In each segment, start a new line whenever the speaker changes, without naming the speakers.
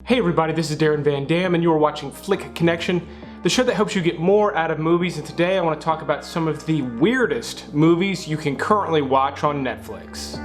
Hey everybody, this is Darren Van Dam and you are watching Flick Connection, the show that helps you get more out of movies, and today I want to talk about some of the weirdest movies you can currently watch on Netflix.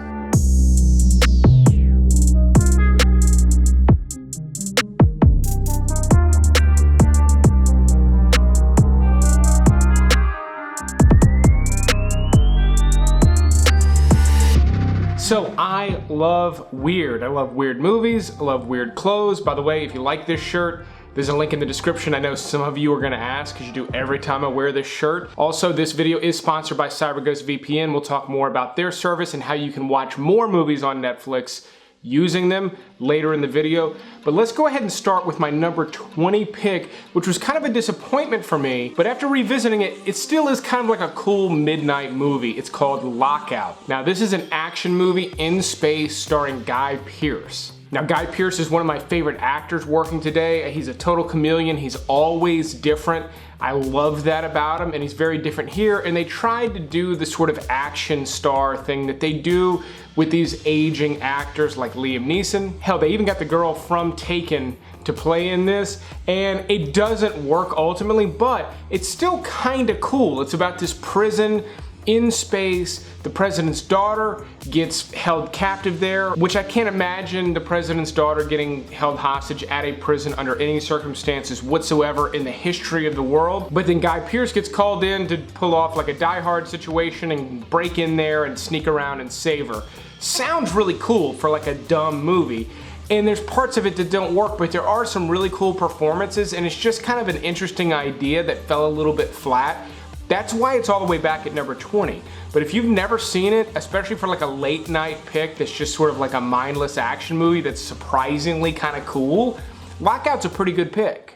So I love weird. I love weird movies, I love weird clothes. By the way, if you like this shirt, there's a link in the description. I know some of you are gonna ask, because you do every time I wear this shirt. Also, this video is sponsored by CyberGhost VPN. We'll talk more about their service and how you can watch more movies on Netflix using them later in the video. But let's go ahead and start with my number 20 pick, which was kind of a disappointment for me, but after revisiting it, it still is kind of like a cool midnight movie. It's called Lockout. Now, this is an action movie in space starring Guy Pearce. Now, Guy Pearce is one of my favorite actors working today. He's a total chameleon. He's always different. I love that about him, and he's very different here, and they tried to do the sort of action star thing that they do with these aging actors like Liam Neeson. Hell, they even got the girl from Taken to play in this, and it doesn't work ultimately, but it's still kind of cool. It's about this prison in space. The president's daughter gets held captive there, which I can't imagine the president's daughter getting held hostage at a prison under any circumstances whatsoever in the history of the world. But then Guy Pearce gets called in to pull off like a Die Hard situation and break in there and sneak around and save her. Sounds really cool for like a dumb movie. And there's parts of it that don't work, but there are some really cool performances, and it's just kind of an interesting idea that fell a little bit flat. That's why it's all the way back at number 20. But if you've never seen it, especially for like a late night pick that's just sort of like a mindless action movie that's surprisingly kind of cool, Lockout's a pretty good pick.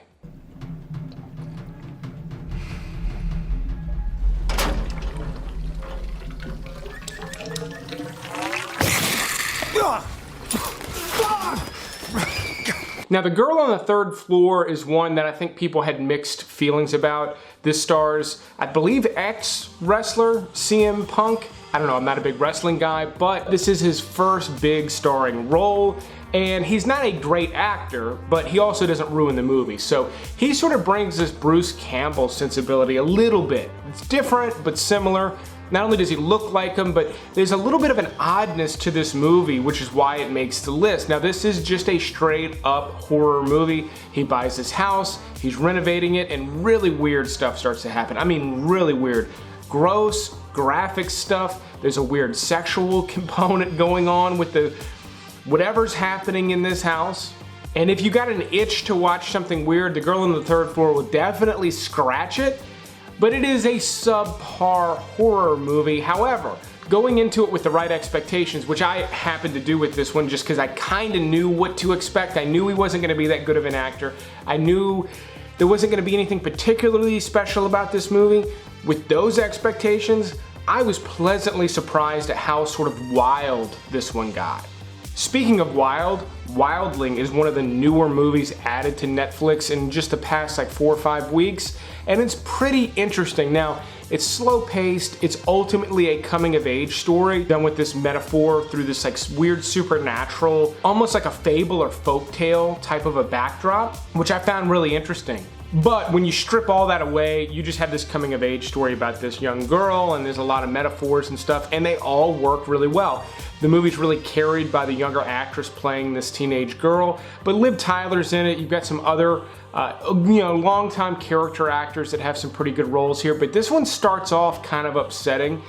Now, The Girl on the Third Floor is one that I think people had mixed feelings about. This stars, I believe, ex-wrestler CM Punk. I don't know, I'm not a big wrestling guy, but this is his first big starring role, and he's not a great actor, but he also doesn't ruin the movie. So he sort of brings this Bruce Campbell sensibility a little bit. It's different, but similar. Not only does he look like him, but there's a little bit of an oddness to this movie, which is why it makes the list. Now, this is just a straight up horror movie. He buys this house, he's renovating it, and really weird stuff starts to happen. I mean, really weird. Gross, graphic stuff. There's a weird sexual component going on with the whatever's happening in this house. And if you got an itch to watch something weird, The Girl on the Third Floor will definitely scratch it. But it is a subpar horror movie. However, going into it with the right expectations, which I happened to do with this one just because I kind of knew what to expect. I knew he wasn't going to be that good of an actor. I knew there wasn't going to be anything particularly special about this movie. With those expectations, I was pleasantly surprised at how sort of wild this one got. Speaking of wild, Wildling is one of the newer movies added to Netflix in just the past like 4 or 5 weeks, and it's pretty interesting. Now, it's slow-paced, it's ultimately a coming-of-age story done with this metaphor through this like weird supernatural, almost like a fable or folktale type of a backdrop, which I found really interesting. But when you strip all that away, you just have this coming-of-age story about this young girl, and there's a lot of metaphors and stuff, and they all work really well. The movie's really carried by the younger actress playing this teenage girl, but Liv Tyler's in it. You've got some other, longtime character actors that have some pretty good roles here, but this one starts off kind of upsetting,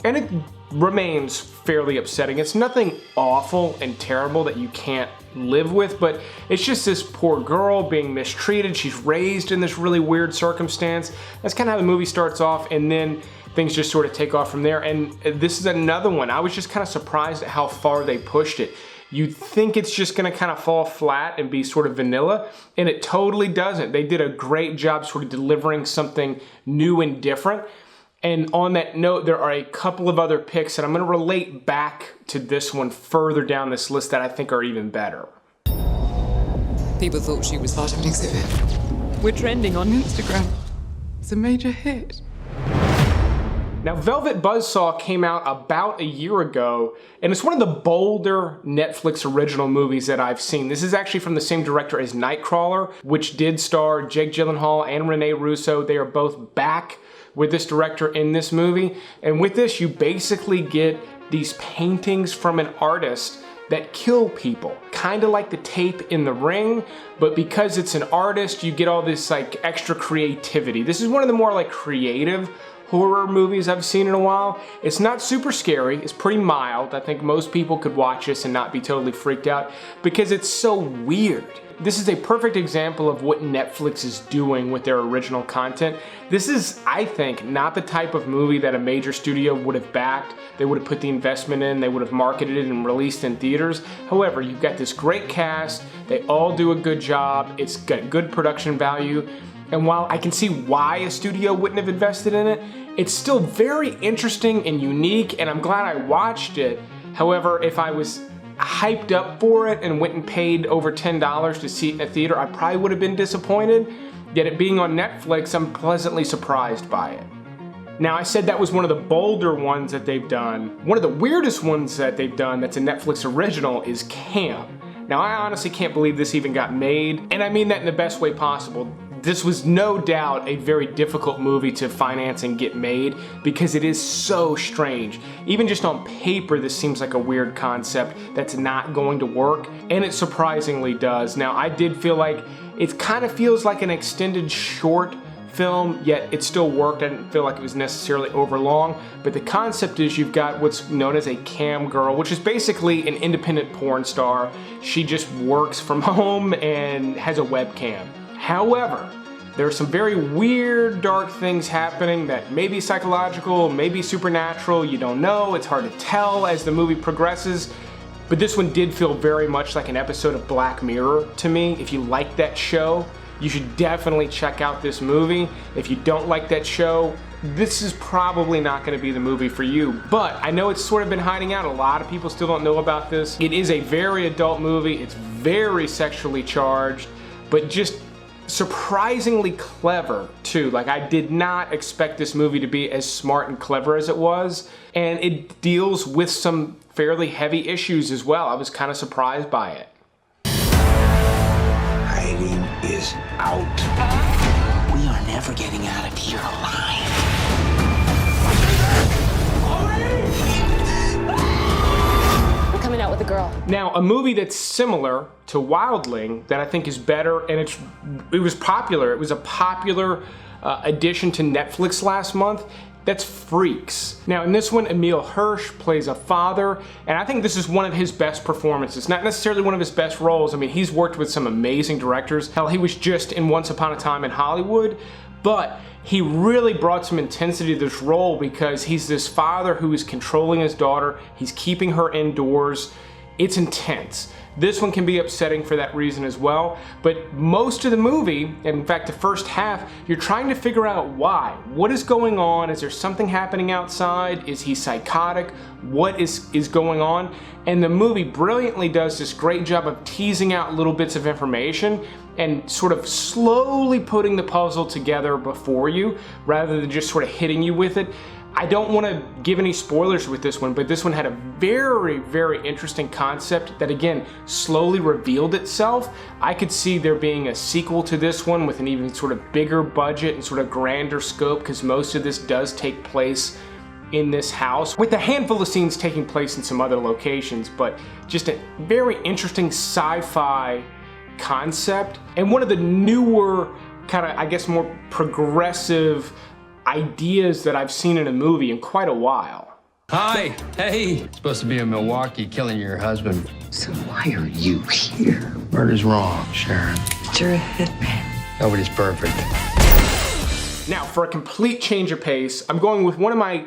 and it remains fairly upsetting. It's nothing awful and terrible that you can't live with, but it's just this poor girl being mistreated. She's raised in this really weird circumstance. That's kind of how the movie starts off, and then things just sort of take off from there. And this is another one. I was just kind of surprised at how far they pushed it. You'd think it's just gonna kind of fall flat and be sort of vanilla, and it totally doesn't. They did a great job sort of delivering something new and different. And on that note, there are a couple of other picks that I'm gonna relate back to this one further down this list that I think are even better.
People thought she was part of an exhibit.
We're trending on Instagram. It's a major hit.
Now, Velvet Buzzsaw came out about a year ago, and it's one of the bolder Netflix original movies that I've seen. This is actually from the same director as Nightcrawler, which did star Jake Gyllenhaal and Rene Russo. They are both back with this director in this movie. And with this, you basically get these paintings from an artist that kill people. Kind of like the tape in The Ring, but because it's an artist, you get all this like extra creativity. This is one of the more like creative horror movies I've seen in a while. It's not super scary, it's pretty mild. I think most people could watch this and not be totally freaked out because it's so weird. This is a perfect example of what Netflix is doing with their original content. This is, I think, not the type of movie that a major studio would have backed. They would have put the investment in, they would have marketed it and released in theaters. However, you've got this great cast, they all do a good job, it's got good production value, and while I can see why a studio wouldn't have invested in it, it's still very interesting and unique, and I'm glad I watched it. However, if I was hyped up for it and went and paid over $10 to see it in a theater, I probably would have been disappointed. Yet it being on Netflix, I'm pleasantly surprised by it. Now, I said that was one of the bolder ones that they've done. One of the weirdest ones that they've done that's a Netflix original is Cam. Now, I honestly can't believe this even got made, and I mean that in the best way possible. This was no doubt a very difficult movie to finance and get made because it is so strange. Even just on paper, this seems like a weird concept that's not going to work, and it surprisingly does. Now, I did feel like it kind of feels like an extended short film, yet it still worked. I didn't feel like it was necessarily overlong, but the concept is you've got what's known as a cam girl, which is basically an independent porn star. She just works from home and has a webcam. However, there are some very weird, dark things happening that may be psychological, maybe supernatural, you don't know, it's hard to tell as the movie progresses. But this one did feel very much like an episode of Black Mirror to me. If you like that show, you should definitely check out this movie. If you don't like that show, this is probably not going to be the movie for you. But I know it's sort of been hiding out. A lot of people still don't know about this. It is a very adult movie. It's very sexually charged, but just surprisingly clever too. Like, I did not expect this movie to be as smart and clever as it was, and it deals with some fairly heavy issues as well. I was kind of surprised by it.
Hiding is out. We are never getting out of here alive.
Coming out with a girl.
Now, a movie that's similar to Wildling that I think is better, and it was popular. It was a popular addition to Netflix last month. That's Freaks. Now, in this one, Emile Hirsch plays a father, and I think this is one of his best performances. Not necessarily one of his best roles. I mean, he's worked with some amazing directors. Hell, he was just in Once Upon a Time in Hollywood, but he really brought some intensity to this role because he's this father who is controlling his daughter. He's keeping her indoors. It's intense. This one can be upsetting for that reason as well, but most of the movie, and in fact the first half, you're trying to figure out why. What is going on? Is there something happening outside? Is he psychotic? What is going on? And the movie brilliantly does this great job of teasing out little bits of information and sort of slowly putting the puzzle together before you, rather than just sort of hitting you with it. I don't want to give any spoilers with this one, but this one had a very, very interesting concept that, again, slowly revealed itself. I could see there being a sequel to this one with an even sort of bigger budget and sort of grander scope, because most of this does take place in this house, with a handful of scenes taking place in some other locations, but just a very interesting sci-fi concept, and one of the newer, kind of, I guess, more progressive ideas that I've seen in a movie in quite a while.
Hi. Hey. Supposed to be in Milwaukee killing your husband.
So why are you here?
Murder's wrong, Sharon.
You're a hitman.
Nobody's perfect.
Now, for a complete change of pace, I'm going with one of my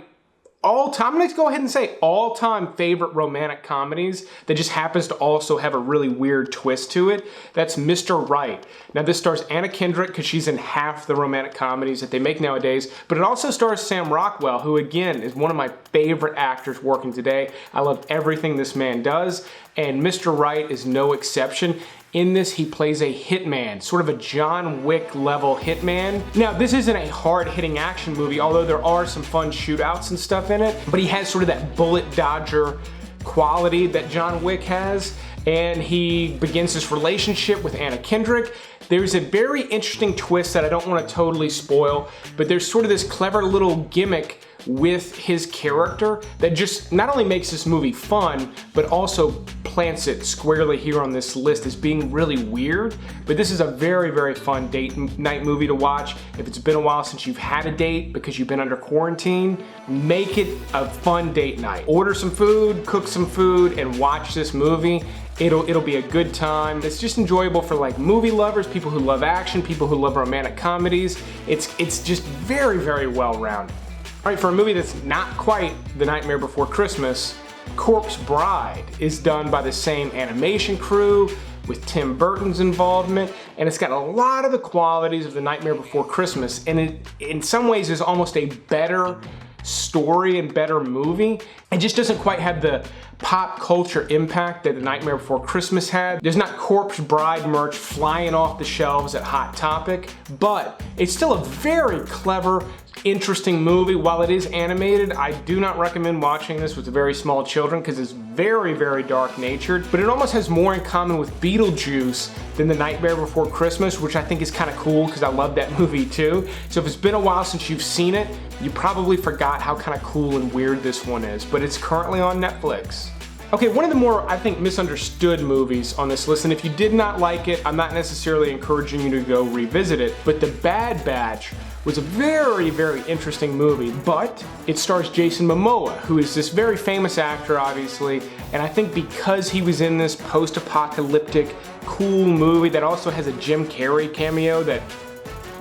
all-time, I'm gonna go ahead and say all-time favorite romantic comedies that just happens to also have a really weird twist to it. That's Mr. Right. Now, this stars Anna Kendrick, because she's in half the romantic comedies that they make nowadays, but it also stars Sam Rockwell, who again is one of my favorite actors working today. I love everything this man does, and Mr. Right is no exception. In this, he plays a hitman, sort of a John Wick level hitman. Now, this isn't a hard-hitting action movie, although there are some fun shootouts and stuff in it, but he has sort of that bullet dodger quality that John Wick has, and he begins this relationship with Anna Kendrick. There's a very interesting twist that I don't want to totally spoil, but there's sort of this clever little gimmick with his character that just not only makes this movie fun, but also plants it squarely here on this list as being really weird. But this is a very, very fun date night movie to watch. If it's been a while since you've had a date because you've been under quarantine, make it a fun date night. Order some food, cook some food, and watch this movie. It'll be a good time. It's just enjoyable for like movie lovers, people who love action, people who love romantic comedies. It's just very, very well-rounded. All right, for a movie that's not quite The Nightmare Before Christmas, Corpse Bride is done by the same animation crew with Tim Burton's involvement, and it's got a lot of the qualities of The Nightmare Before Christmas, and it in some ways is almost a better story and better movie. It just doesn't quite have the pop culture impact that The Nightmare Before Christmas had. There's not Corpse Bride merch flying off the shelves at Hot Topic, but it's still a very clever, interesting movie. While it is animated, I do not recommend watching this with very small children because it's very, very dark natured, but it almost has more in common with Beetlejuice than The Nightmare Before Christmas, which I think is kind of cool because I love that movie too. So if it's been a while since you've seen it, you probably forgot how kind of cool and weird this one is, but it's currently on Netflix. Okay, one of the more, I think, misunderstood movies on this list, and if you did not like it, I'm not necessarily encouraging you to go revisit it, but The Bad Batch was a very, very interesting movie, but it stars Jason Momoa, who is this very famous actor, obviously, and I think because he was in this post-apocalyptic, cool movie that also has a Jim Carrey cameo that,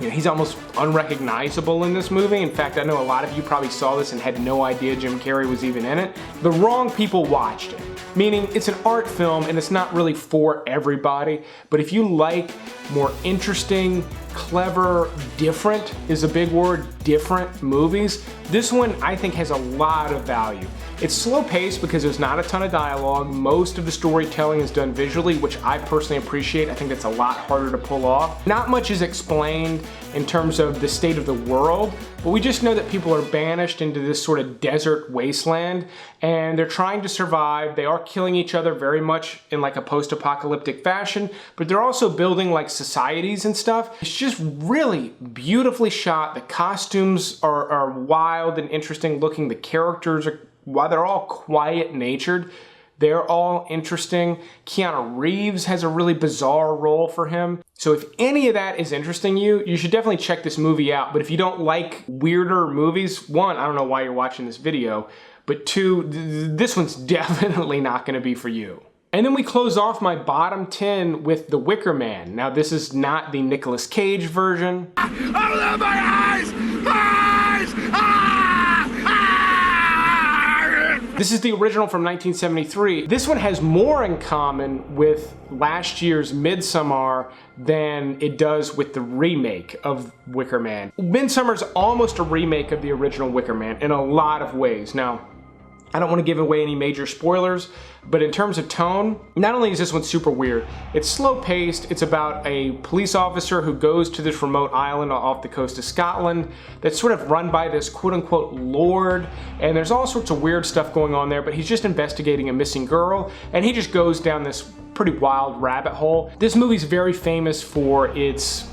you know, he's almost unrecognizable in this movie. In fact, I know a lot of you probably saw this and had no idea Jim Carrey was even in it. The wrong people watched it. Meaning it's an art film and it's not really for everybody, but if you like more interesting, clever, different is a big word, different movies, this one I think has a lot of value. It's slow paced because there's not a ton of dialogue. Most of the storytelling is done visually, which I personally appreciate. I think that's a lot harder to pull off. Not much is explained in terms of the state of the world, but we just know that people are banished into this sort of desert wasteland and they're trying to survive. They are killing each other very much in like a post-apocalyptic fashion, but they're also building like societies and stuff. It's just really beautifully shot. The costumes are wild and interesting looking. The characters are, while they're all quiet-natured, they're all interesting. Keanu Reeves has a really bizarre role for him. So if any of that is interesting you, you should definitely check this movie out. But if you don't like weirder movies, one, I don't know why you're watching this video, but two, this one's definitely not gonna be for you. And then we close off my bottom 10 with The Wicker Man. Now this is not the Nicolas Cage version.
Open my eyes! Eyes!
This is the original from 1973. This one has more in common with last year's Midsommar than it does with the remake of Wicker Man. Midsommar's almost a remake of the original Wicker Man in a lot of ways. Now, I don't want to give away any major spoilers, but in terms of tone, not only is this one super weird, it's slow paced. It's about a police officer who goes to this remote island off the coast of Scotland that's sort of run by this quote unquote lord, and there's all sorts of weird stuff going on there, but he's just investigating a missing girl, and he just goes down this pretty wild rabbit hole. This movie's very famous for its,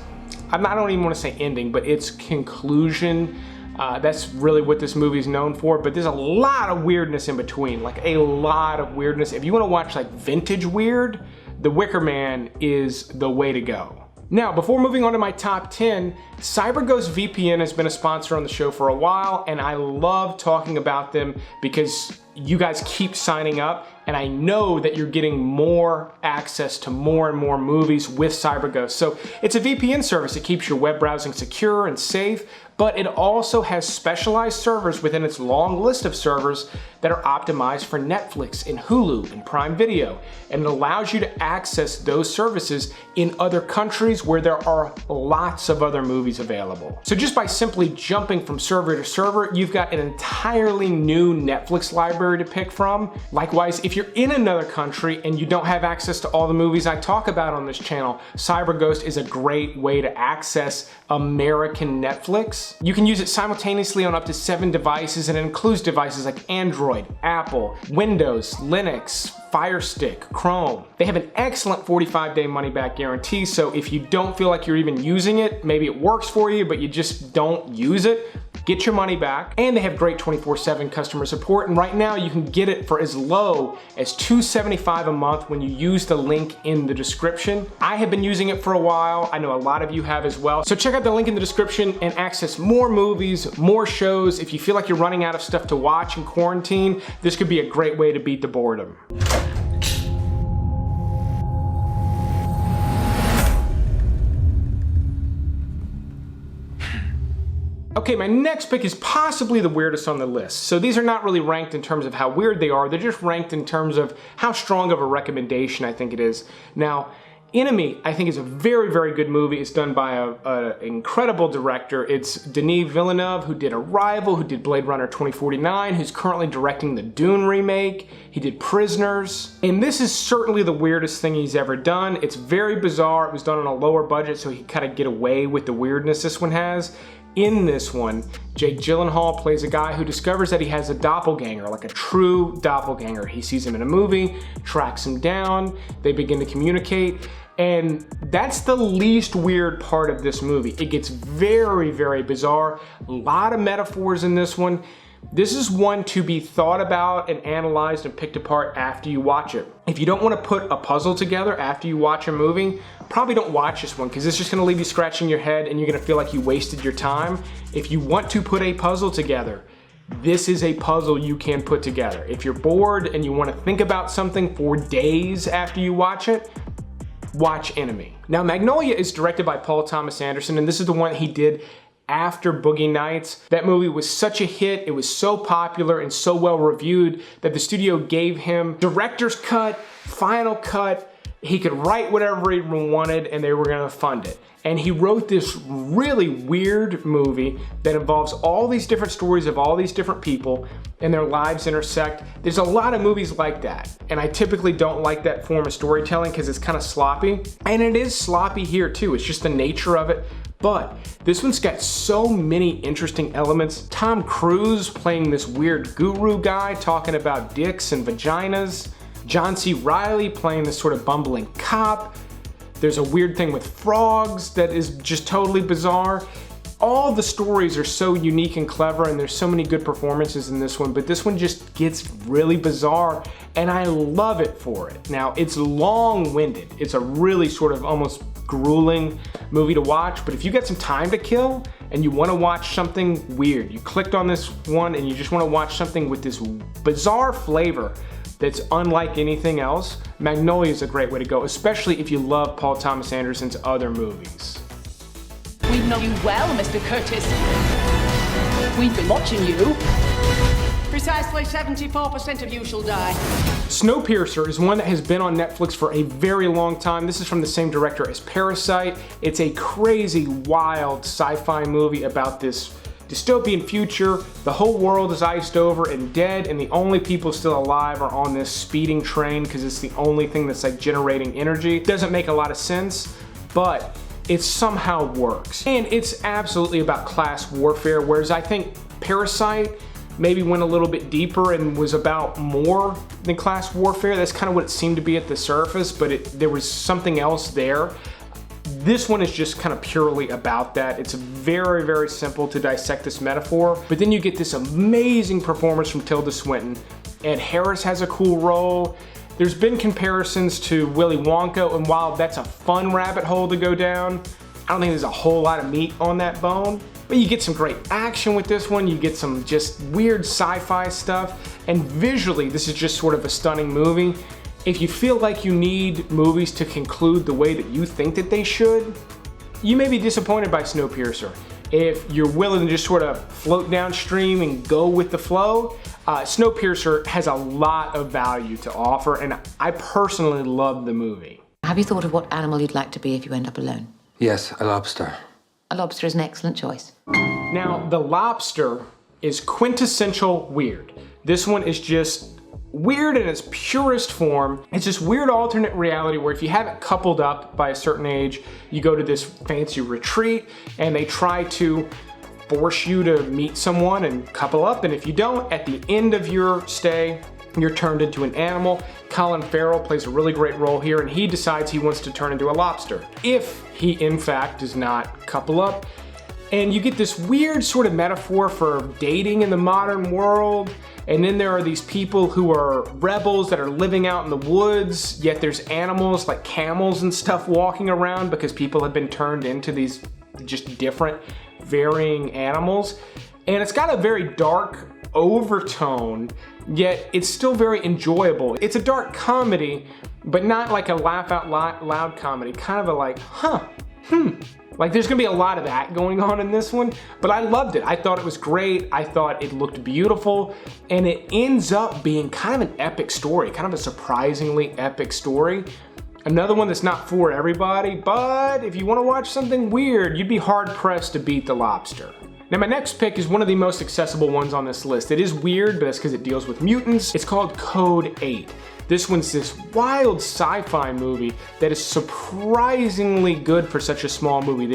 I don't even want to say ending, but its conclusion. That's really what this movie is known for, but there's a lot of weirdness in between, like a lot of weirdness. If you want to watch like vintage weird, The Wicker Man is the way to go. Now, before moving on to my top 10, CyberGhost VPN has been a sponsor on the show for a while, and I love talking about them because you guys keep signing up, and I know that you're getting more access to more and more movies with CyberGhost. So it's a VPN service. It keeps your web browsing secure and safe, but it also has specialized servers within its long list of servers that are optimized for Netflix and Hulu and Prime Video. And it allows you to access those services in other countries where there are lots of other movies available. So just by simply jumping from server to server, you've got an entirely new Netflix library library to pick from. Likewise, if you're in another country and you don't have access to all the movies I talk about on this channel, CyberGhost is a great way to access American Netflix. You can use it simultaneously on up to 7 devices, and it includes devices like Android, Apple, Windows, Linux, Fire Stick, Chrome. They have an excellent 45-day money-back guarantee, so if you don't feel like you're even using it, maybe it works for you, but you just don't use it, get your money back. And they have great 24/7 customer support, and right now you can get it for as low as $275 a month when you use the link in the description. I have been using it for a while. I know a lot of you have as well. So check out the link in the description and access more movies, more shows. If you feel like you're running out of stuff to watch in quarantine, this could be a great way to beat the boredom. Okay, my next pick is possibly the weirdest on the list. So these are not really ranked in terms of how weird they are, they're just ranked in terms of how strong of a recommendation I think it is. Now, Enemy, I think, is a very, very good movie. It's done by an incredible director. It's Denis Villeneuve, who did Arrival, who did Blade Runner 2049, who's currently directing the Dune remake. He did Prisoners. And this is certainly the weirdest thing he's ever done. It's very bizarre. It was done on a lower budget, so he could kind of get away with the weirdness this one has. In this one, Jake Gyllenhaal plays a guy who discovers that he has a doppelganger, like a true doppelganger. He sees him in a movie, tracks him down, they begin to communicate, and that's the least weird part of this movie. It gets very, very bizarre. A lot of metaphors in this one. This is one to be thought about and analyzed and picked apart after you watch it. If you don't want to put a puzzle together after you watch a movie, probably don't watch this one, because it's just going to leave you scratching your head and you're going to feel like you wasted your time. If you want to put a puzzle together, this is a puzzle you can put together. If you're bored and you want to think about something for days after you watch it, watch Enemy. Now, Magnolia is directed by Paul Thomas Anderson, and this is the one he did after Boogie Nights. That movie was such a hit, it was so popular and so well reviewed that the studio gave him director's cut, final cut. He could write whatever he wanted and they were gonna fund it. And he wrote this really weird movie that involves all these different stories of all these different people and their lives intersect. There's a lot of movies like that, and I typically don't like that form of storytelling because it's kind of sloppy. And it is sloppy here too, it's just the nature of it. But this one's got so many interesting elements. Tom Cruise playing this weird guru guy talking about dicks and vaginas. John C. Reilly playing this sort of bumbling cop. There's a weird thing with frogs that is just totally bizarre. All the stories are so unique and clever, and there's so many good performances in this one, but this one just gets really bizarre, and I love it for it. Now, it's long-winded. It's a really sort of almost grueling movie to watch, but if you got some time to kill and you want to watch something weird, you clicked on this one and you just want to watch something with this bizarre flavor that's unlike anything else, Magnolia is a great way to go, especially if you love Paul Thomas Anderson's other movies.
We know you well, Mr. Curtis. We've been watching you. Precisely 74% of you shall die.
Snowpiercer is one that has been on Netflix for a very long time. This is from the same director as Parasite. It's a crazy, wild sci-fi movie about this dystopian future. The whole world is iced over and dead, and the only people still alive are on this speeding train because it's the only thing that's like generating energy. It doesn't make a lot of sense, but it somehow works. And it's absolutely about class warfare, whereas I think Parasite maybe went a little bit deeper and was about more than class warfare. That's kind of what it seemed to be at the surface, but there was something else there. This one is just kind of purely about that. It's very, very simple to dissect this metaphor, but then you get this amazing performance from Tilda Swinton. Ed Harris has a cool role. There's been comparisons to Willy Wonka, and while that's a fun rabbit hole to go down, I don't think there's a whole lot of meat on that bone. But you get some great action with this one, you get some just weird sci-fi stuff, and visually this is just sort of a stunning movie. If you feel like you need movies to conclude the way that you think that they should, you may be disappointed by Snowpiercer. If you're willing to just sort of float downstream and go with the flow, Snowpiercer has a lot of value to offer, and I personally love the movie.
Have you thought of what animal you'd like to be if you end up alone?
Yes, a lobster.
A lobster is an excellent choice.
Now, the Lobster is quintessential weird. This one is just weird in its purest form. It's this weird alternate reality where if you haven't coupled up by a certain age, you go to this fancy retreat and they try to force you to meet someone and couple up, and if you don't, at the end of your stay, you're turned into an animal. Colin Farrell plays a really great role here, and he decides he wants to turn into a lobster if he in fact does not couple up. And you get this weird sort of metaphor for dating in the modern world. And then there are these people who are rebels that are living out in the woods, yet there's animals like camels and stuff walking around because people have been turned into these just different, varying animals. And it's got a very dark overtone, yet it's still very enjoyable. It's a dark comedy, but not like a laugh out loud comedy, kind of a like, like there's gonna be a lot of that going on in this one, but I loved it. I thought it was great. I thought it looked beautiful, and it ends up being kind of an epic story, kind of a surprisingly epic story. Another one that's not for everybody, but if you wanna watch something weird, you'd be hard pressed to beat The Lobster. Now my next pick is one of the most accessible ones on this list. It is weird, but that's because it deals with mutants. It's called Code 8. This one's this wild sci-fi movie that is surprisingly good for such a small movie.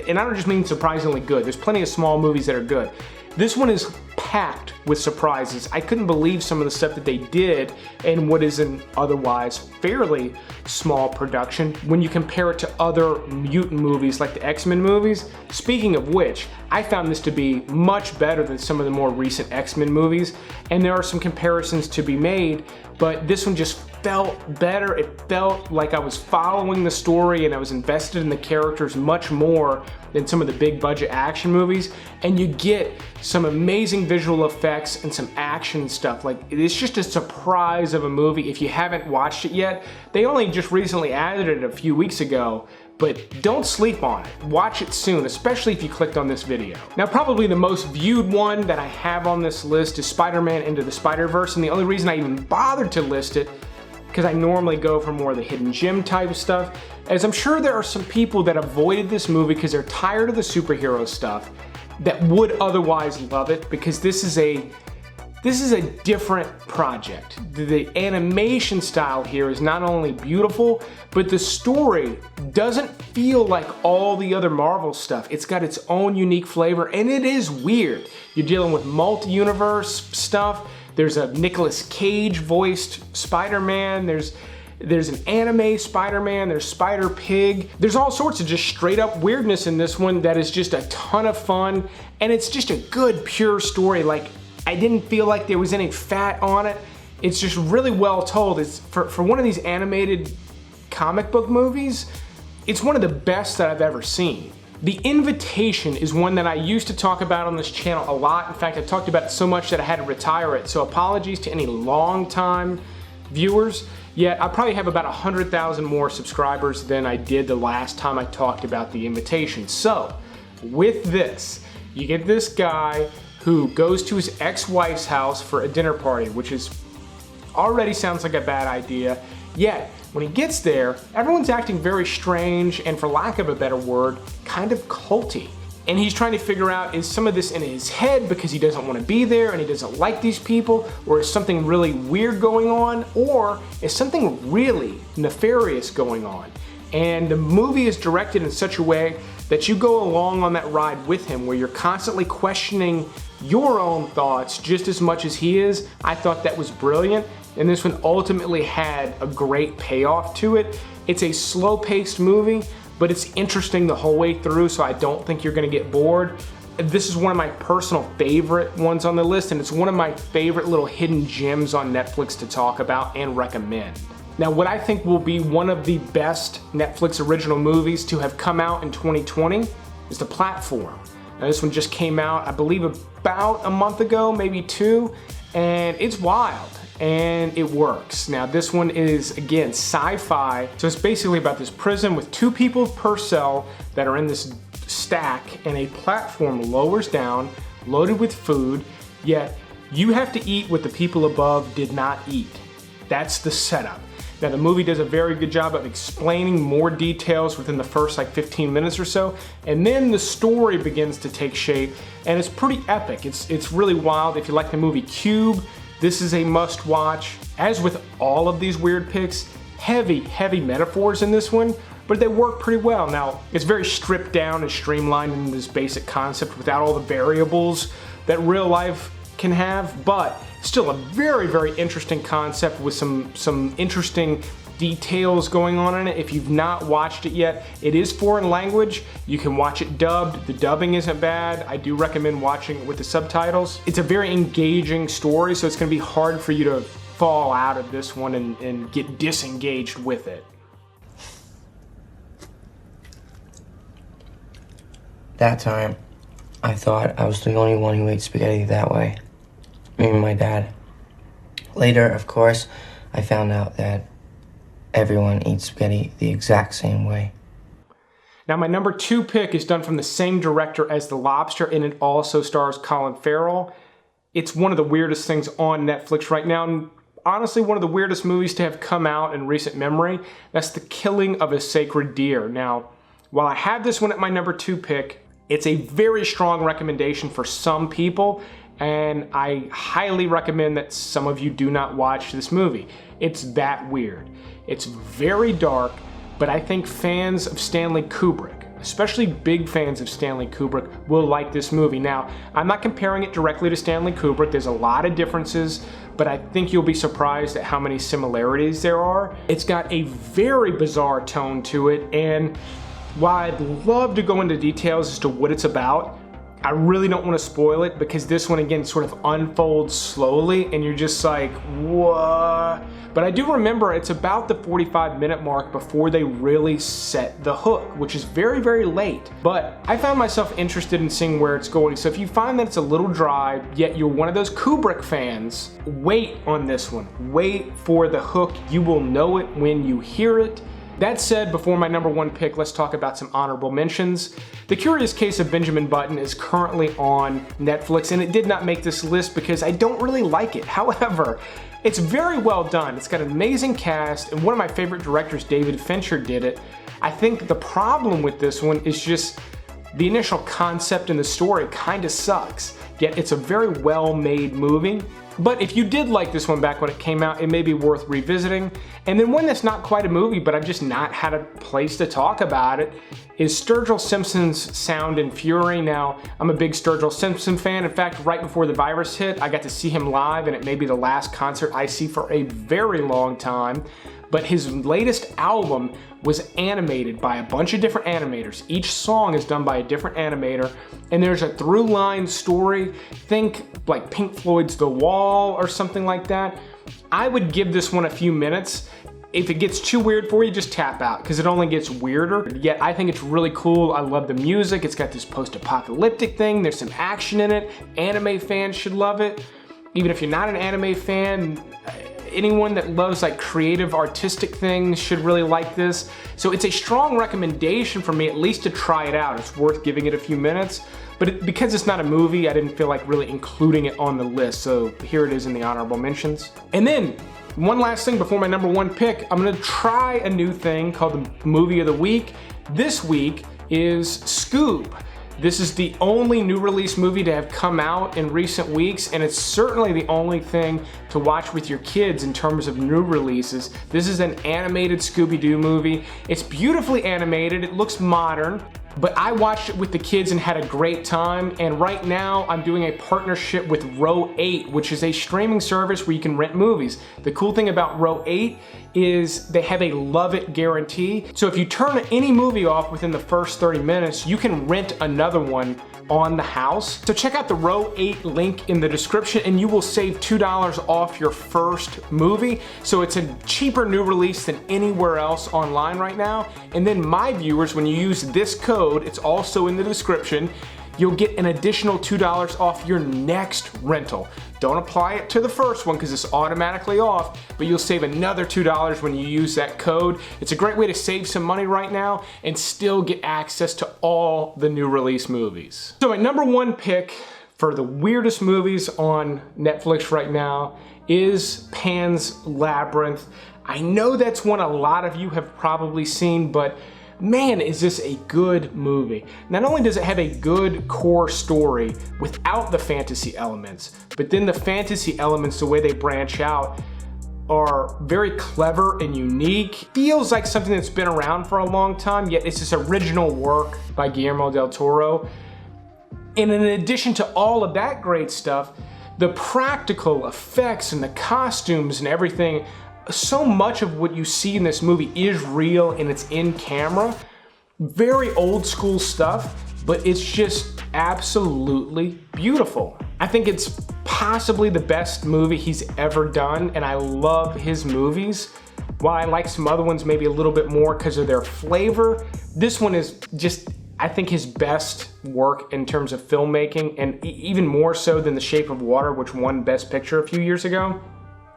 And I don't just mean surprisingly good, there's plenty of small movies that are good. This one is packed with surprises. I couldn't believe some of the stuff that they did in what is an otherwise fairly small production when you compare it to other mutant movies like the X-Men movies. Speaking of which, I found this to be much better than some of the more recent X-Men movies, and there are some comparisons to be made, but this one just felt better. It felt like I was following the story and I was invested in the characters much more than some of the big budget action movies, and you get some amazing visual effects and some action stuff. Like, it's just a surprise of a movie. If you haven't watched it yet, they only just recently added it a few weeks ago, but don't sleep on it. Watch it soon, especially if you clicked on this video. Now, probably the most viewed one that I have on this list is Spider-Man Into the Spider-Verse, and the only reason I even bothered to list it, because I normally go for more of the hidden gem type of stuff, as I'm sure there are some people that avoided this movie because they're tired of the superhero stuff that would otherwise love it, because this is a different project. The animation style here is not only beautiful, but the story doesn't feel like all the other Marvel stuff. It's got its own unique flavor, and it is weird. You're dealing with multi-universe stuff. There's a Nicolas Cage voiced Spider-Man. There's an anime Spider-Man, there's Spider-Pig. There's all sorts of just straight up weirdness in this one that is just a ton of fun, and it's just a good, pure story. Like, I didn't feel like there was any fat on it. It's just really well told. It's for one of these animated comic book movies, it's one of the best that I've ever seen. The Invitation is one that I used to talk about on this channel a lot. In fact, I talked about it so much that I had to retire it, so apologies to any long-time viewers. Yet I probably have about 100,000 more subscribers than I did the last time I talked about The Invitation. So, with this, you get this guy who goes to his ex-wife's house for a dinner party, which already sounds like a bad idea. Yet, when he gets there, everyone's acting very strange and, for lack of a better word, kind of culty. And he's trying to figure out, is some of this in his head because he doesn't want to be there and he doesn't like these people, or is something really weird going on, or is something really nefarious going on? And the movie is directed in such a way that you go along on that ride with him, where you're constantly questioning your own thoughts just as much as he is. I thought that was brilliant, and this one ultimately had a great payoff to it. It's a slow-paced movie, but it's interesting the whole way through, so I don't think you're gonna get bored. This is one of my personal favorite ones on the list, and it's one of my favorite little hidden gems on Netflix to talk about and recommend. Now, what I think will be one of the best Netflix original movies to have come out in 2020 is The Platform. Now, this one just came out, I believe, about a month ago, maybe two, and it's wild. And it works. Now, this one is, again, sci-fi. So it's basically about this prison with 2 people per cell that are in this stack, and a platform lowers down, loaded with food, yet you have to eat what the people above did not eat. That's the setup. Now the movie does a very good job of explaining more details within the first like 15 minutes or so, and then the story begins to take shape, and it's pretty epic. It's really wild. If you like the movie Cube, this is a must watch. As with all of these weird picks, heavy metaphors in this one, but they work pretty well. Now, it's very stripped down and streamlined in this basic concept without all the variables that real life can have, but still a very interesting concept with some interesting details going on in it. If you've not watched it yet, it is foreign language. You can watch it dubbed. The dubbing isn't bad. I do recommend watching it with the subtitles. It's a very engaging story, so it's gonna be hard for you to fall out of this one and get disengaged with it.
That time, I thought I was the only one who ate spaghetti that way. Me and my dad. Later, of course, I found out that everyone eats spaghetti the exact same way.
Now my number 2 pick is done from the same director as The Lobster, and it also stars Colin Farrell. It's one of the weirdest things on Netflix right now, and honestly one of the weirdest movies to have come out in recent memory. That's The Killing of a Sacred Deer. Now, while I have this one at my number 2 pick, it's a very strong recommendation for some people, and I highly recommend that some of you do not watch this movie. It's that weird. It's very dark, but I think fans of Stanley Kubrick, especially big fans of Stanley Kubrick, will like this movie. Now, I'm not comparing it directly to Stanley Kubrick. There's a lot of differences, but I think you'll be surprised at how many similarities there are. It's got a very bizarre tone to it, and while I'd love to go into details as to what it's about, I really don't want to spoil it because this one again sort of unfolds slowly and you're just like, what? But I do remember it's about the 45-minute mark before they really set the hook, which is very late. But I found myself interested in seeing where it's going. So if you find that it's a little dry, yet you're one of those Kubrick fans, wait on this one. Wait for the hook. You will know it when you hear it. That said, before my number 1 pick, let's talk about some honorable mentions. The Curious Case of Benjamin Button is currently on Netflix, and it did not make this list because I don't really like it. However, it's very well done. It's got an amazing cast, and one of my favorite directors, David Fincher, did it. I think the problem with this one is just the initial concept and the story kind of sucks, yet it's a very well-made movie. But if you did like this one back when it came out, it may be worth revisiting. And then one that's not quite a movie, but I've just not had a place to talk about it, is Sturgill Simpson's Sound and Fury. Now, I'm a big Sturgill Simpson fan. In fact, right before the virus hit, I got to see him live, and it may be the last concert I see for a very long time. But his latest album was animated by a bunch of different animators. Each song is done by a different animator, and there's a through line story. Think like Pink Floyd's The Wall or something like that. I would give this one a few minutes. If it gets too weird for you, just tap out, because it only gets weirder. Yet I think it's really cool. I love the music. It's got this post-apocalyptic thing. There's some action in it. Anime fans should love it. Even if you're not an anime fan, anyone that loves like creative artistic things should really like this. So it's a strong recommendation for me, at least to try it out. It's worth giving it a few minutes, but because it's not a movie, I didn't feel like really including it on the list. So here it is in the honorable mentions. And then one last thing before my number 1 pick, I'm gonna try a new thing called the Movie of the Week. This week is Scoob. This is the only new release movie to have come out in recent weeks, and it's certainly the only thing to watch with your kids in terms of new releases. This is an animated Scooby-Doo movie. It's beautifully animated, it looks modern, but I watched it with the kids and had a great time, and right now I'm doing a partnership with Row 8, which is a streaming service where you can rent movies. The cool thing about Row 8 is they have a love it guarantee. So if you turn any movie off within the first 30 minutes, you can rent another one on the house. So check out the Row 8 link in the description and you will save $2 off your first movie. So it's a cheaper new release than anywhere else online right now. And then my viewers, when you use this code, it's also in the description, you'll get an additional $2 off your next rental. Don't apply it to the first one because it's automatically off, but you'll save another $2 when you use that code. It's a great way to save some money right now and still get access to all the new release movies. So my number 1 pick for the weirdest movies on Netflix right now is Pan's Labyrinth. I know that's one a lot of you have probably seen, but man, is this a good movie. Not only does it have a good core story without the fantasy elements, but then the fantasy elements, the way they branch out, are very clever and unique. Feels like something that's been around for a long time, yet it's this original work by Guillermo del Toro. And in addition to all of that great stuff, the practical effects and the costumes and everything, so much of what you see in this movie is real and it's in camera. Very old school stuff, but it's just absolutely beautiful. I think it's possibly the best movie he's ever done, and I love his movies. While I like some other ones maybe a little bit more because of their flavor, this one is just, I think, his best work in terms of filmmaking, and even more so than The Shape of Water, which won Best Picture a few years ago.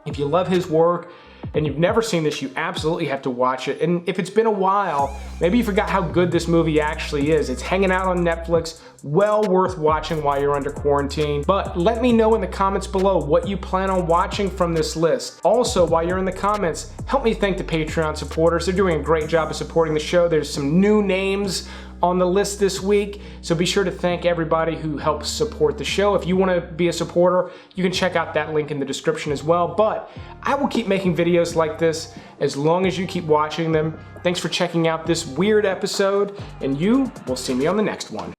If you love his work and you've never seen this, you absolutely have to watch it. And if it's been a while, maybe you forgot how good this movie actually is. It's hanging out on Netflix, well worth watching while you're under quarantine. But let me know in the comments below what you plan on watching from this list. Also, while you're in the comments, help me thank the Patreon supporters. They're doing a great job of supporting the show. There's some new names on the list this week, so be sure to thank everybody who helps support the show. If you want to be a supporter, you can check out that link in the description as well. But I will keep making videos like this as long as you keep watching them. Thanks for checking out this weird episode, and you will see me on the next one.